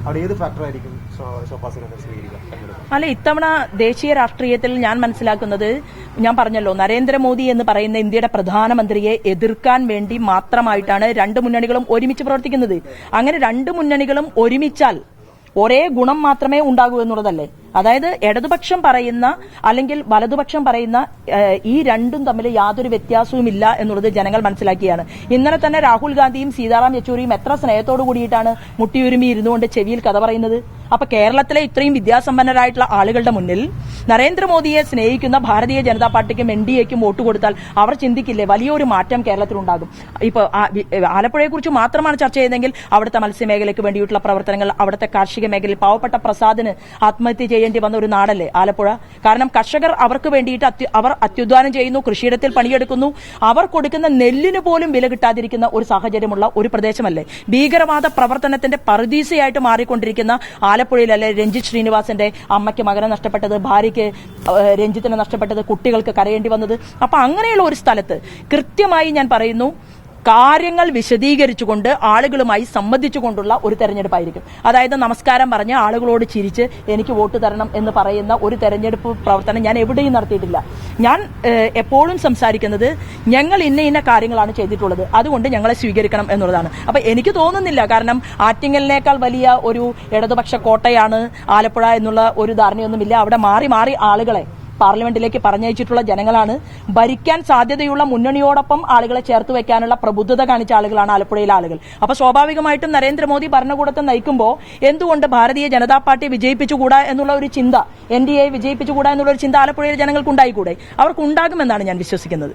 അവിടെ ഏത് ഫാക്ടറായിരിക്കും ശോഭാസുരേന്ദ്രൻ സ്വീകരിക്കുക? അല്ല, ഇത്തവണ ദേശീയ രാഷ്ട്രീയത്തിൽ ഞാൻ മനസ്സിലാക്കുന്നത്, ഞാൻ പറഞ്ഞല്ലോ, നരേന്ദ്രമോദി എന്ന് പറയുന്ന ഇന്ത്യയുടെ പ്രധാനമന്ത്രിയെ എതിർക്കാൻ വേണ്ടി മാത്രമായിട്ടാണ് രണ്ട് മുന്നണികളും ഒരുമിച്ച് പ്രവർത്തിക്കുന്നത്. അങ്ങനെ രണ്ട് മുന്നണികളും ഒരുമിച്ചാൽ ഒരേ ഗുണം മാത്രമേ ഉണ്ടാകൂ എന്നുള്ളതല്ലേ? അതായത് ഇടതുപക്ഷം പറയുന്ന അല്ലെങ്കിൽ വലതുപക്ഷം പറയുന്ന ഈ രണ്ടും തമ്മിൽ യാതൊരു വ്യത്യാസവുമില്ല എന്നുള്ളത് ജനങ്ങൾ മനസ്സിലാക്കിയാണ്. ഇന്നലെ തന്നെ രാഹുൽ ഗാന്ധിയും സീതാറാം യെച്ചൂരിയും എത്ര സ്നേഹത്തോടു കൂടിയിട്ടാണ് മുട്ടിയുരുമി ഇരുന്നുകൊണ്ട് ചെവിയിൽ കഥ പറയുന്നത്. അപ്പൊ കേരളത്തിലെ ഇത്രയും വിദ്യാസമ്പന്നരായിട്ടുള്ള ആളുകളുടെ മുന്നിൽ നരേന്ദ്രമോദിയെ സ്നേഹിക്കുന്ന ഭാരതീയ ജനതാ പാർട്ടിക്കും NDAക്കും വോട്ട് കൊടുത്താൽ അവർ ചിന്തിക്കില്ലേ വലിയൊരു മാറ്റം കേരളത്തിലുണ്ടാകും? ഇപ്പൊ ആലപ്പുഴയെക്കുറിച്ച് മാത്രമാണ് ചർച്ച ചെയ്തതെങ്കിൽ അവിടുത്തെ മത്സ്യമേഖലയ്ക്ക് വേണ്ടിയിട്ടുള്ള പ്രവർത്തനങ്ങൾ, അവിടുത്തെ കാർഷിക മേഖലയിൽ പാവപ്പെട്ട പ്രസാദിന് ആത്മഹത്യ ചെയ്യേണ്ടി വന്ന ഒരു നാടല്ലേ ആലപ്പുഴ. കാരണം കർഷകർ അവർക്ക് വേണ്ടിയിട്ട് അവർ അത്യുദ്ധാനം ചെയ്യുന്നു, കൃഷിയിടത്തിൽ പണിയെടുക്കുന്നു, അവർ കൊടുക്കുന്ന നെല്ലിന് പോലും വില കിട്ടാതിരിക്കുന്ന ഒരു സാഹചര്യമുള്ള ഒരു പ്രദേശമല്ലേ? ഭീകരവാദ പ്രവർത്തനത്തിന്റെ പറുദീസയായിട്ട് മാറിക്കൊണ്ടിരിക്കുന്ന ആലപ്പുഴയിലല്ലേ രഞ്ജിത്ത് ശ്രീനിവാസന്റെ അമ്മയ്ക്ക് മകനെ നഷ്ടപ്പെട്ടത്, ഭാര്യയ്ക്ക് രഞ്ജിത്തിനെ നഷ്ടപ്പെട്ടത്, കുട്ടികൾക്ക് കരയേണ്ടി വന്നത്. അപ്പൊ അങ്ങനെയുള്ള ഒരു സ്ഥലത്ത് കൃത്യമായി ഞാൻ പറയുന്നു, കാര്യങ്ങൾ വിശദീകരിച്ചുകൊണ്ട് ആളുകളുമായി സംവദിച്ചുകൊണ്ടുള്ള ഒരു തെരഞ്ഞെടുപ്പായിരിക്കും. അതായത് നമസ്കാരം പറഞ്ഞ് ആളുകളോട് ചിരിച്ച് എനിക്ക് വോട്ട് തരണം എന്ന് പറയുന്ന ഒരു തെരഞ്ഞെടുപ്പ് പ്രവർത്തനം ഞാൻ എവിടെയും നടത്തിയിട്ടില്ല. ഞാൻ എപ്പോഴും സംസാരിക്കുന്നത് ഞങ്ങൾ ഇന്ന കാര്യങ്ങളാണ് ചെയ്തിട്ടുള്ളത്, അതുകൊണ്ട് ഞങ്ങളെ സ്വീകരിക്കണം എന്നുള്ളതാണ്. അപ്പൊ എനിക്ക് തോന്നുന്നില്ല, കാരണം ആറ്റിങ്ങലിനേക്കാൾ വലിയ ഒരു ഇടതുപക്ഷ കോട്ടയാണ് ആലപ്പുഴ എന്നുള്ള ഒരു ധാരണയൊന്നുമില്ല. അവിടെ മാറി മാറി ആളുകളെ പാർലമെന്റിലേക്ക് പറഞ്ഞയച്ചിട്ടുള്ള ജനങ്ങളാണ്. ഭരിക്കാൻ സാധ്യതയുള്ള മുന്നണിയോടൊപ്പം ആളുകളെ ചേർത്ത് വെക്കാനുള്ള പ്രബുദ്ധത കാണിച്ച ആളുകളാണ് ആലപ്പുഴയിലെ ആളുകൾ. അപ്പൊ സ്വാഭാവികമായിട്ടും നരേന്ദ്രമോദി ഭരണകൂടത്തെ നയിക്കുമ്പോൾ എന്തുകൊണ്ട് ഭാരതീയ ജനതാ പാർട്ടി വിജയിപ്പിച്ചുകൂടാ എന്നുള്ള ഒരു ചിന്ത, NDA വിജയിപ്പിച്ചുകൂടാ എന്നുള്ള ഒരു ചിന്ത ആലപ്പുഴയിലെ ജനങ്ങൾക്ക് ഉണ്ടായിക്കൂടെ? അവർക്കുണ്ടാകുമെന്നാണ് ഞാൻ വിശ്വസിക്കുന്നത്.